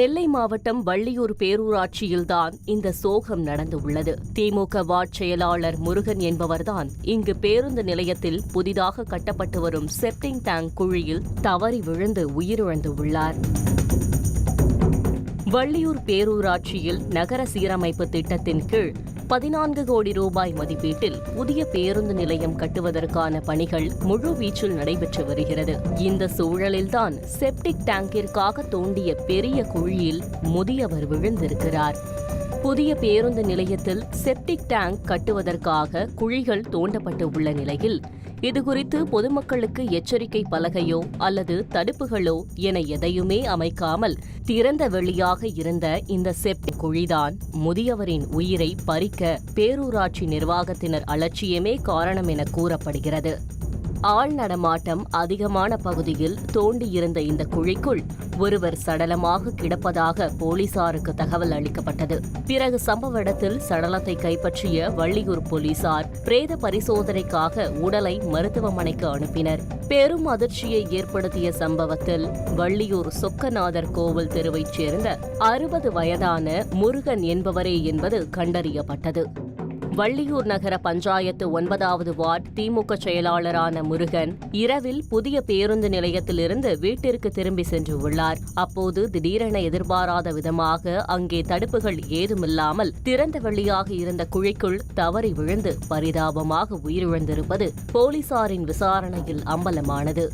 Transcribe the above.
நெல்லை மாவட்டம் வள்ளியூர் பேரூராட்சியில்தான் இந்த சோகம் நடந்துள்ளது. திமுக வார்டு செயலாளர் முருகன் என்பவர்தான் இங்கு பேருந்து நிலையத்தில் புதிதாக கட்டப்பட்டு வரும் செப்டிங் டேங்க் குழியில் தவறி விழுந்து உயிரிழந்துள்ளார். வள்ளியூர் பேரூராட்சியில் நகர சீரமைப்பு திட்டத்தின் கீழ் 14 கோடி ரூபாய் மதிப்பீட்டில் புதிய பேருந்து நிலையம் கட்டுவதற்கான பணிகள் முழுவீச்சில் நடைபெற்று வருகிறது. இந்த சூழலில்தான் செப்டிக் டேங்கிற்காக தோண்டிய பெரிய குழியில் முதியவர் விழுந்திருக்கிறார். புதிய பேருந்து நிலையத்தில் செப்டிக் டேங்க் கட்டுவதற்காக குழிகள் தோண்டப்பட்டு உள்ள நிலையில் இதுகுறித்து பொதுமக்களுக்கு எச்சரிக்கை பலகையோ அல்லது தடுப்புகளோ என எதையுமே அமைக்காமல் திறந்த வெளியாக இருந்த இந்த செப்டிக் குழிதான் முதியவரின் உயிரை பறிக்க பேரூராட்சி நிர்வாகத்தினர் அலட்சியமே காரணம் என கூறப்படுகிறது. ஆள் நடமாட்டம் அதிகமான பகுதியில் தோண்டியிருந்த இந்த குழிக்குள் ஒருவர் சடலமாக கிடப்பதாக போலீசாருக்கு தகவல் அளிக்கப்பட்டது. பிறகு சம்பவ இடத்தில் சடலத்தை கைப்பற்றிய வள்ளியூர் போலீசார் பிரேத பரிசோதனைக்காக உடலை மருத்துவமனைக்கு அனுப்பினர். பெரும் அதிர்ச்சியை ஏற்படுத்திய சம்பவத்தில் வள்ளியூர் சொக்கநாதர் கோவில் தெருவைச் சேர்ந்த 60 வயதான முருகன் என்பவரே என்பது கண்டறியப்பட்டது. வள்ளியூர் நகர பஞ்சாயத்து 9வது வார்டு திமுக செயலாளரான முருகன் இரவில் புதிய பேருந்து நிலையத்திலிருந்து வீட்டிற்கு திரும்பி சென்று உள்ளார். அப்போது திடீரென எதிர்பாராத விதமாக அங்கே தடுப்புகள் ஏதுமில்லாமல் திறந்த வெளியாக இருந்த குழிக்குள் தவறி விழுந்து பரிதாபமாக உயிரிழந்திருப்பது போலீசாரின் விசாரணையில் அம்பலமானது.